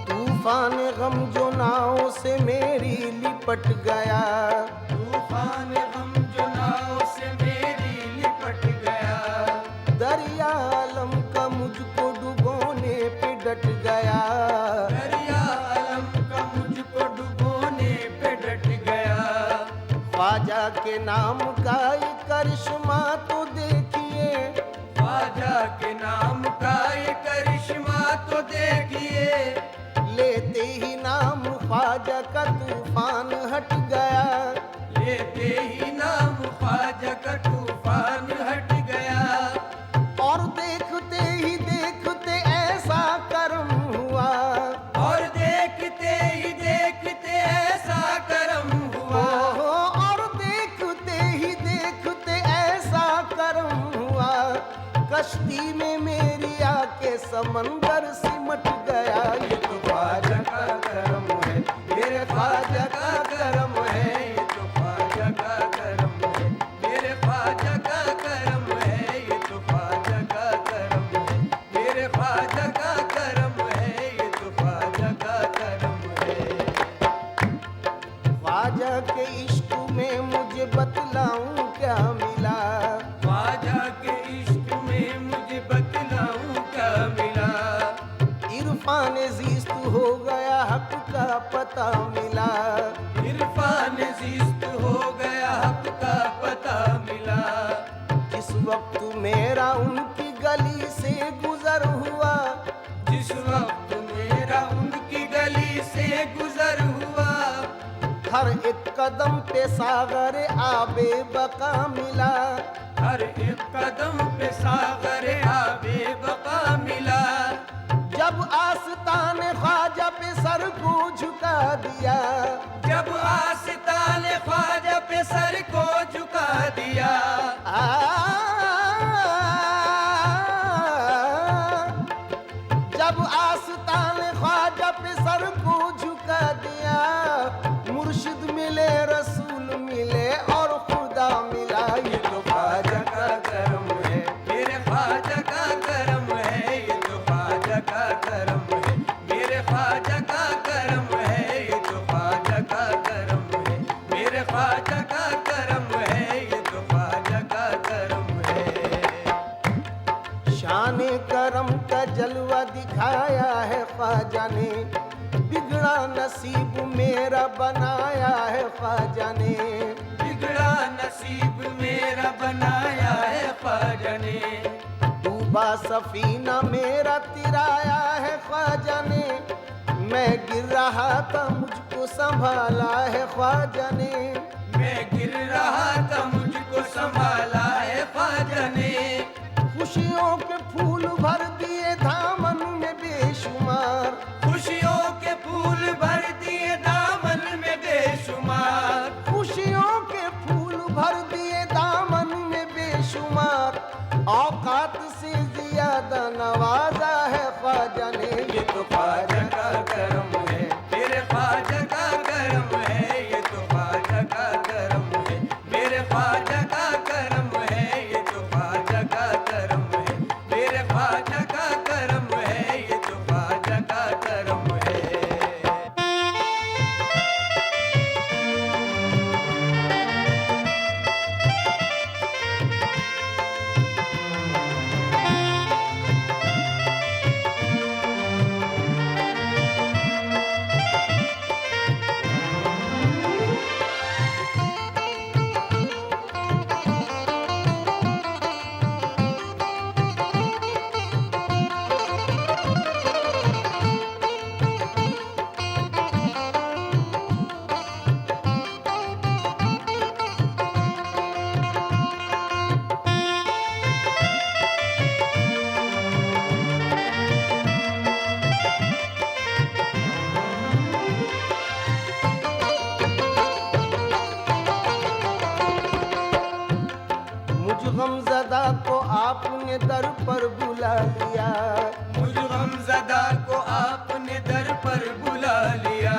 तूफान गम जो नाव से मेरी लिपट गया, तूफान गम जो नाव से मेरी लिपट गया, दरिया आलम का मुझको डुबोने पे डट गया, दरिया आलम का मुझको डुबोने पे डट गया। ख्वाजा के नाम का ये करिश्मा तो देखिए, ख्वाजा के नाम का ये करिश्मा तो देखिए, लेते ही नाम ख्वाजा का तूफान हट गया, लेते ही नाम ख्वाजा का तूफान हट गया। और देखते ही देखते ऐसा करम हुआ, और देखते ही देखते ऐसा करम हुआ, और देखते ही देखते ऐसा करम हुआ, कश्ती में मेरी आके समंदर सिमट गया। ये तो ख्वाजा का करम है, मेरे ख्वाजा का करम है, ये तो ख्वाजा का करम है, मेरे ख्वाजा का करम है, ये तो ख्वाजा का करम है, मेरे ख्वाजा का करम है, ये तो ख्वाजा का करम है। ख्वाजा के इश्क में मुझे बतलाऊं क्या मिला, ख्वाजा के इश्क में मुझे बतलाऊं क्या मिला, इरफान ज़ीस्त हो गया, हक का पता मिला, इरफान ज़िस्त हो गया, हक का पता मिला। जिस वक्त मेरा उनकी गली से गुजर हुआ, जिस वक्त मेरा उनकी गली से गुजर हुआ, हर एक कदम पे सागर आबे बका मिला, हर एक कदम पे सागर आबे बका मिला। जब आस्तान ख्वाजा पे सर को झुका दिया, जब आस्तान ख्वाजा पे सर को झुका दिया, जब आस्तान ख्वाजा पे सर को झुका दिया, मुर्शिद मिले, रसूल मिले और खुदा मिला। ये तो ख्वाजा का करम है, मेरे ख्वाजा का करम है, ये तो ख्वाजा का करम है, मेरे ख्वाजा का करम है, ये तो ख्वाजा का करम है, मेरे ख्वाजा का करम है, ये तो ख्वाजा का करम है। शान करम का जलवा दिखाया है ख्वाजा ने, बिगड़ा नसीब मेरा बनाया है ख्वाजा ने, बिगड़ा नसीब मेरा बनाया है ख्वाजा ने, डूबा सफीना मेरा तिराया है ख्वाजा ने, मैं गिर रहा था मुझको संभाला है ख्वाजा ने, मैं गिर रहा था मुझको संभाला है ख्वाजा ने, खुशियों के फूल भर दिए दामन में बेशुमार, खुशियों के फूल भर दिए दामन में बेशुमार, खुशियों के फूल भर दिए दामन में बेशुमार, औकात से ज्यादा नवाजा है ख्वाजा ने। ये तो ख्वाजा का करम है, मेरे ख्वाजा का करम है, ये तो ख्वाजा गमज़दा को आपने दर पर बुला लिया, मुझ गमज़दा को आपने दर पर बुला लिया।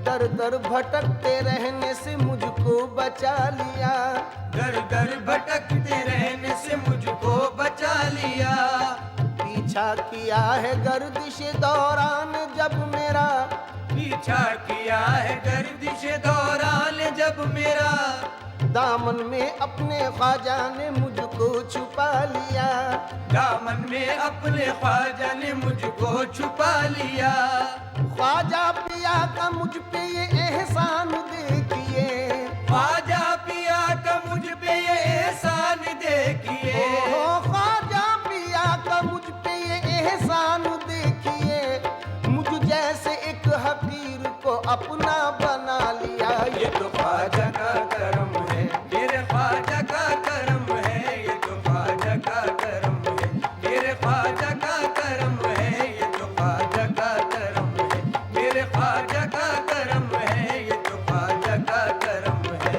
दर दर भटकते रहने से मुझको बचा लिया, दर दर भटकते रहने से मुझको बचा लिया। पीछा किया है गर्दिश दौरान जब मेरा, पीछा किया है गर्दिश दौरान जब मेरा। दामन में अपने ख्वाजा ने मुझको छुपा लिया, दामन में अपने ख्वाजा ने मुझको छुपा लिया। ख्वाजा पिया का मुझ पे ये एहसान देखिए, ख्वाजा पिया का मुझ पे ये एहसान देखिए। ओ ख्वाजा पिया का मुझ पे ये एहसान देखिए, मुझ जैसे एक हकीर को अपना बना लिया। ये तो ख्वाजा का करम है, मेरे ख्वाजा का करम है। ये तो ख्वाजा का करम है, मेरे ख्वाजा का करम है। ये तो ख्वाजा का करम है, मेरे ख्वाजा का करम है। ये तो ख्वाजा का करम है।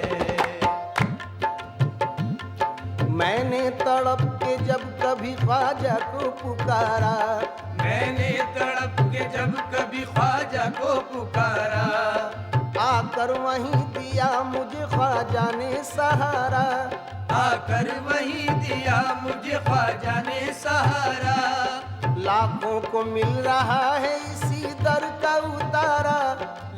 मैंने तड़प के जब कभी ख्वाजा को पुकारा, मैंने तड़प के जब कभी ख्वाजा को पुकारा। आकर वहीं दिया मुझे ख्वाजा ने सहारा, आकर वही दिया मुझे ख्वाजा ने सहारा। लाखों को मिल रहा है इसी दर का उतारा,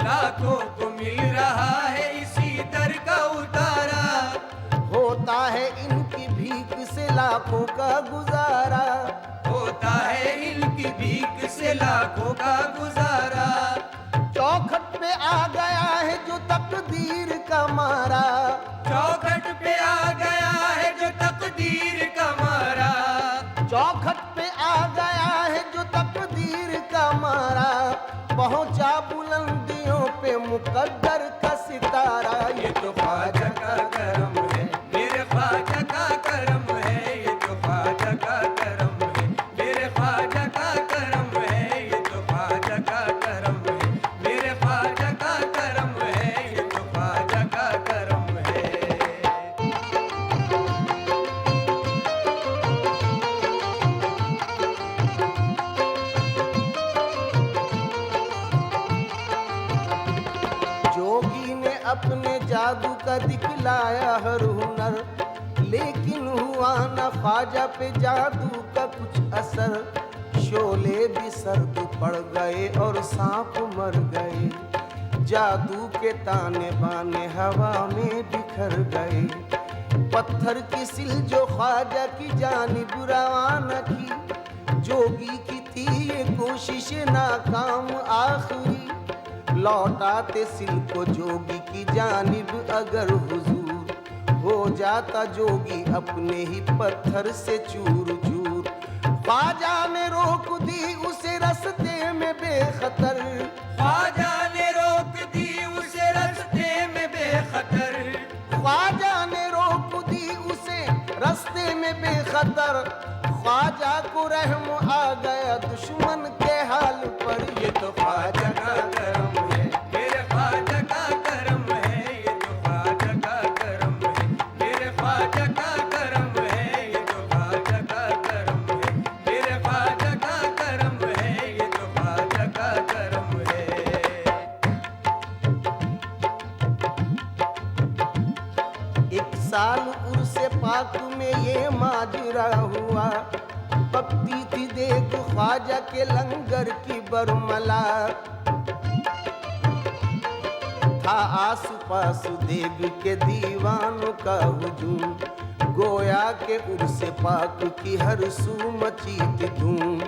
लाखों को मिल रहा है इसी दर का उतारा। होता है इनकी भीख से लाखों का गुजारा, होता है इनकी भीख से लाखों का गुजारा। चौखट पे आ गया है जो तकदीर का मारा, चौखट पे आ गया है जो तकदीर का मारा। चौखट पे आ गया है जो तकदीर का मारा, पहुंचा बुलंदियों पे मुकद्दर का सितारा। ये तो ख्वाजा का करम है, मेरे ख्वाजा का करम है। ये तो ख्वाजा का करम है, मेरे ख्वाजा का करम है। ये तो ख्वाजा का करम है, मेरे ख्वाजा का करम है। ये तो ख्वाजा का करम है। जोगी ने अपने जादू का दिखलाया हर हुनर, लेकिन हुआ न ख्वाजा पे जादू का कुछ असर। शोले भी सर्द पड़ गए और सांप मर गए, जादू के ताने बाने हवा में बिखर गए। पत्थर की सिल जो ख्वाजा की जानिब रवाना की, जोगी की थी ये कोशिश नाकाम आखिरी। लौटाते सिल को जोगी की जानिब अगर हुजूर, हो जाता जोगी अपने ही पत्थर से चूर चूर। ख्वाजा ने रोक दी उसे रस्ते में बेखतर, ख्वाजा ने रोक दी उसे रास्ते में बेखतर। ख्वाजा ने रोक दी उसे रास्ते में बेखतर। ख्वाजा को रहम आ गया दुश्मन के हाल पर। ये तो ख्वाजा का करम है, मेरे ख्वाजा का करम है। ये तो ख्वाजा का करम है, मेरे ख्वाजा का करम है। ये तो ख्वाजा का करम है, मेरे ख्वाजा का करम है। ये तो ख्वाजा का करम है। एक साल उर्से पाक में ये माजरा हुआ, पकती थी देख ख्वाजा के लंगर की बरमला। था आस पास देग के दीवानों का हुजूम, गोया के उर्से पाक की हर सू मची थी धूम।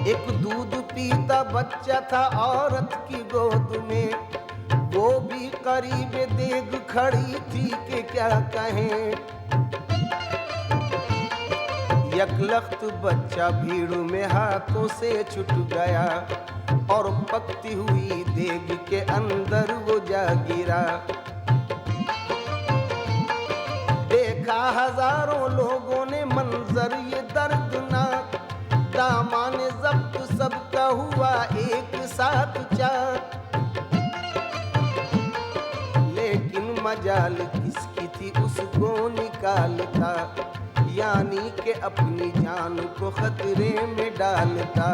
एक दूध पीता बच्चा था औरत की गोद में, वो भी करीब देग खड़ी थी कि क्या कहें। यकलख्त बच्चा भीड़ में हाथों से छूट गया, और पकती हुई देग के अंदर वो जा गिरा। देखा हजारों लोगों ने मंजर ये दर्दनाक, दामान जब्त सबका हुआ एक साथ चाक। लेकिन मजाल किसकी थी उसको निकालता, यानी कि अपनी जान को खतरे में डालता।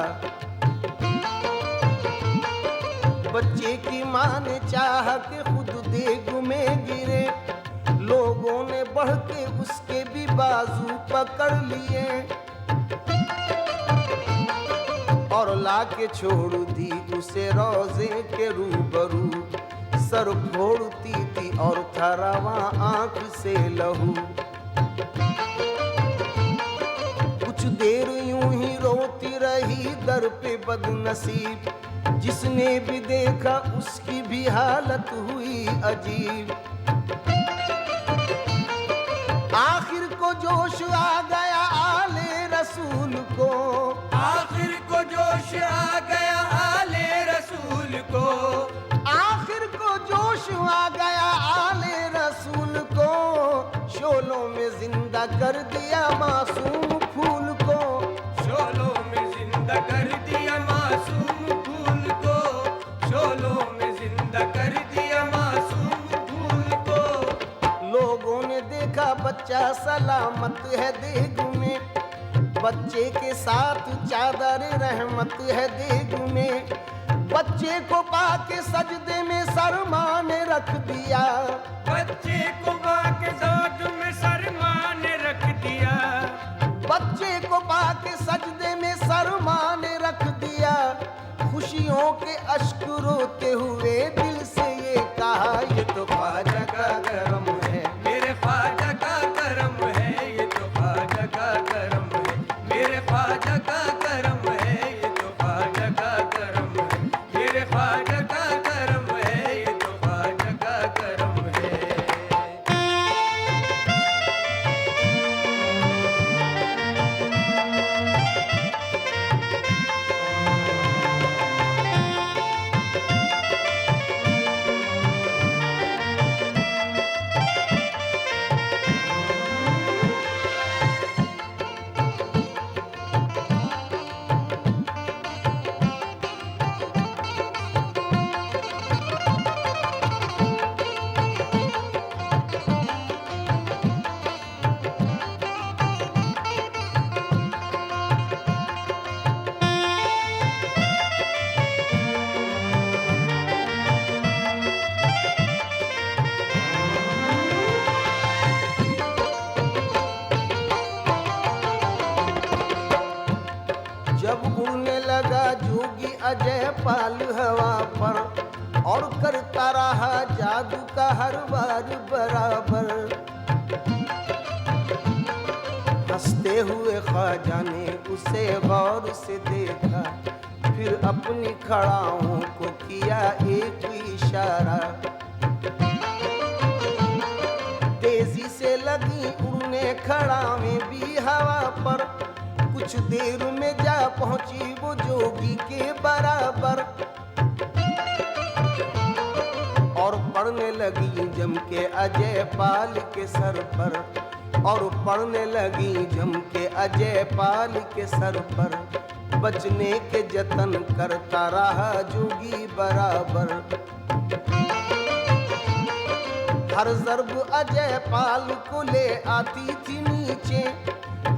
बच्चे की माँ ने चाहा कि खुद देग में गिरे, लोगों ने बढ़ के उसके भी बाजू पकड़ लिए और लाके छोड़ दी उसे रोजे के रूबरू। सर फोड़ती थी और था रवा आंख से लहू। कुछ देर यूं ही रोती रही दर पे बदनसीब, जिसने भी देखा उसकी भी हालत हुई अजीब। आखिर को जोश आ गया आले रसूल को, आखिर को जोश आ गया आले रसूल को, आखिर को जोश आ गया आले रसूल को। शोलों में जिंदा कर दिया मासूम फूल को, शोलों में जिंदा कर दिया मासूम फूल को, शोलों में जिंदा कर दिया मासूम फूल को। लोगों ने देखा बच्चा सलामत है देग में, बच्चे के साथ चादर रहमत है देग में। बच्चे को पाके सजदे में सरमा ने रख दिया, बच्चे को बाके साथ में सरमा ने रख दिया, बच्चे को पाके सजदे में सरमा ने रख दिया। खुशियों के अश्क रोते हुए दिल से ये कहा, ये तो ख्वाजा का करम है, मेरे ख्वाजा का करम है, ये तो ख्वाजा का करम है, मेरे ख्वाजा का करम है, ये तो ख्वाजा का करम है, मेरे ख्वाजा का करम है, ये तो ख्वाजा का करम है। जब उड़ने लगा जोगी अजय पाल हवा पर, और करता रहा जादू का हर बार बराबर। हंसते हुए ख्वाजा ने उसे गौर से देखा, फिर अपनी खड़ाओं को किया एक इशारा। तेजी से लगी उड़ने खड़ावें भी हवा पर, कुछ देर में जा पहुंची वो जोगी के बराबर। और पड़ने लगी जम के अजय पाल के सर पर, और पड़ने लगी जम के अजय पाल के सर पर। बचने के जतन करता रहा जोगी बराबर। हर ज़र्ब अजय पाल को ले आती थी नीचे,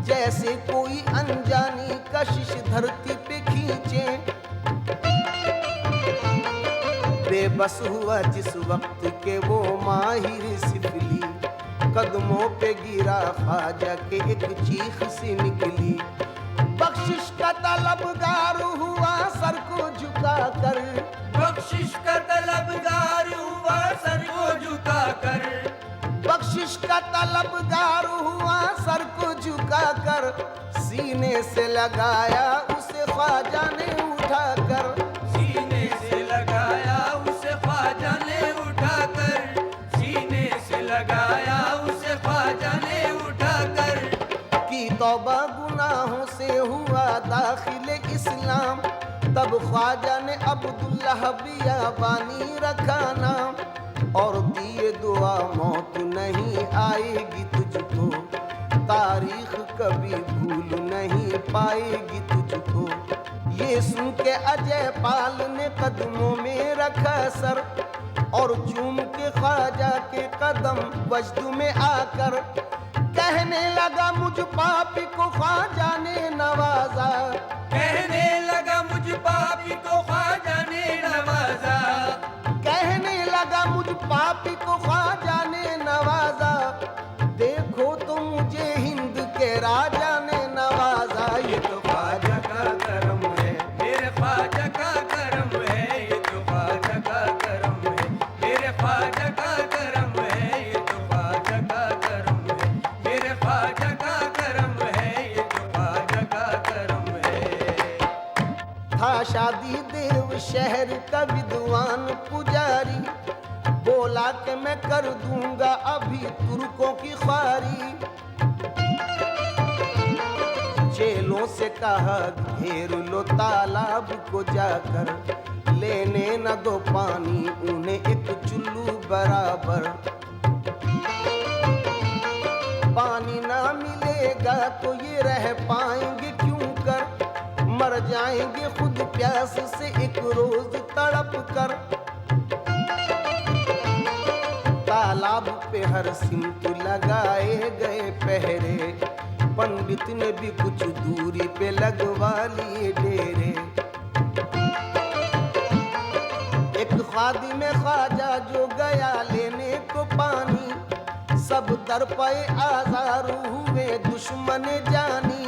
जैसे कोई अनजानी कशिश धरती पे खींचे। बेबस हुआ जिस वक्त के वो माहिर सिफली, कदमों पे गिरा ख्वाजा के एक चीख सी निकली। बख्शिश का तलबगार हुआ सर को झुका कर, बख्शिश का तलबगार हुआ सर को झुका कर, बख्शिश का तलबगार हुआ सर को झुका कर। सीने से लगाया उसे ख्वाजा ने उठा कर, सीने से लगाया उसे ख्वाजा ने उठा कर, सीने से लगाया उसे ख्वाजा ने उठा कर। की तौबा गुनाहों से हुआ दाखिल इस्लाम, तब ख्वाजा ने अब्दुल्लाह बियाबानी रखा नाम। और दिए दुआ मौत नहीं आएगी तुझको, तारीख कभी भूल नहीं पाएगी तुझको। ये सुन के अजय पाल ने कदमों में रखा सर, और चूम के ख्वाजा के कदम वजद में आकर कहने लगा मुझ पापी को ख्वाजा ने नवाजा। कहने लगा मुझ पापी को ख्वाजा ने नवाजा। कहने लगा मुझ पापी को ख्वाजा ने नवाजा। देखो तो मुझे हिंद के राजा ने नवाजा। ये तो ख्वाजा का करम है, मेरे ख्वाजा का करम है, ये तो ख्वाजा का करम है। मेरे ख्वाजा का करम है, ये तो ख्वाजा का करम है। मेरे ख्वाजा का करम है, ये तो ख्वाजा का करम है। था शादी देव शहर का विद्वान पुजारी, बोला कि मैं कर दूंगा अभी तुर्कों की ख्वारी। चेलों से कहा घेर लो तालाब को जाकर, लेने न दो पानी उन्हें एक चुल्लू बराबर। पानी ना मिलेगा तो ये रह पाएंगे क्यों कर, मर जाएंगे खुद प्यास से एक रोज तड़प कर। तालाब पे हर सिमत लगाए गए पहरे, पंडित ने भी कुछ दूरी पे लगवा लिए डेरे। एक खादी में ख्वाजा जो गया लेने को पानी, सब दर पे आज़ार हुए दुश्मन जानी।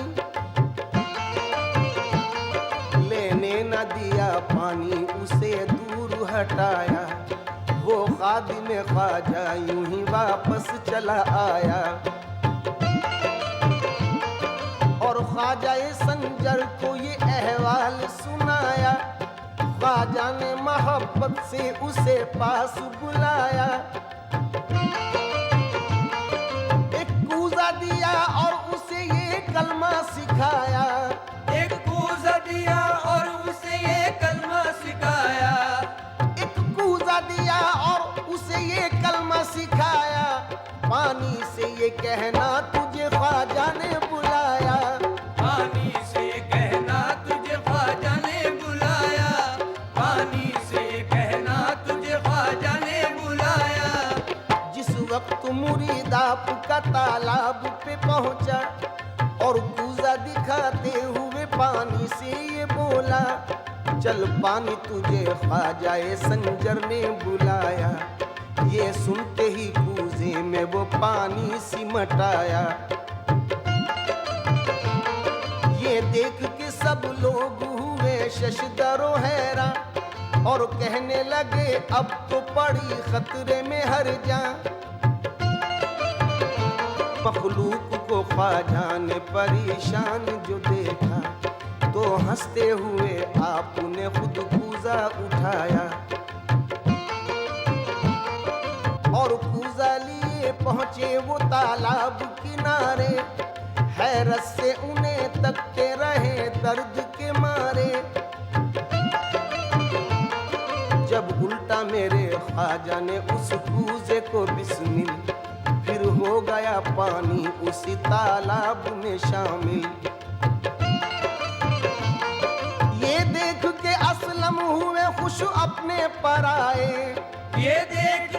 लेने न दिया पानी उसे दूर हटाया, वो खादिम ख्वाजा यूं ही वापस चला आया। और ख्वाजा संजर को ये अहवाल सुनाया, ख्वाजा ने मोहब्बत से उसे पास बुलाया। एक कूजा दिया और उसे ये कलमा सिखाया। एक कूजा दिया और उसे ये कलमा सिखाया। एक कूजा दिया और उसे ये कलमा सिखाया। पानी से ये कहना तुझे ख्वाजा ने बुलाया। पानी से कहना तुझे ख्वाजा ने बुलाया। पानी से कहना तुझे ख्वाजा ने बुलाया। जिस वक्त मुरीद आपका तालाब पे पहुंचा और कूजा दिखाते हुए पानी से ये बोला, चल पानी तुझे ख्वाजा संजर ने बुलाया। ये सुनते ही कूजे में वो पानी सिमट आया। ये देख के सब लोग हुए शशदरो हैरान और कहने लगे अब तो पड़ी खतरे में हर जान। मखलूक को ख्वाजा ने परेशान जो देखा, तो हंसते हुए आपने खुद कूजा उठाया और कूजा लिए पहुंचे वो तालाब किनारे। हैरत से उन्हें तकते रहे दर्द के मारे। जब उल्टा मेरे ख्वाजा ने उस कूजे को बिस्मिल, फिर हो गया पानी उसी तालाब में शामिल। ये देख के असलम हुए खुश अपने पर आए। ये देख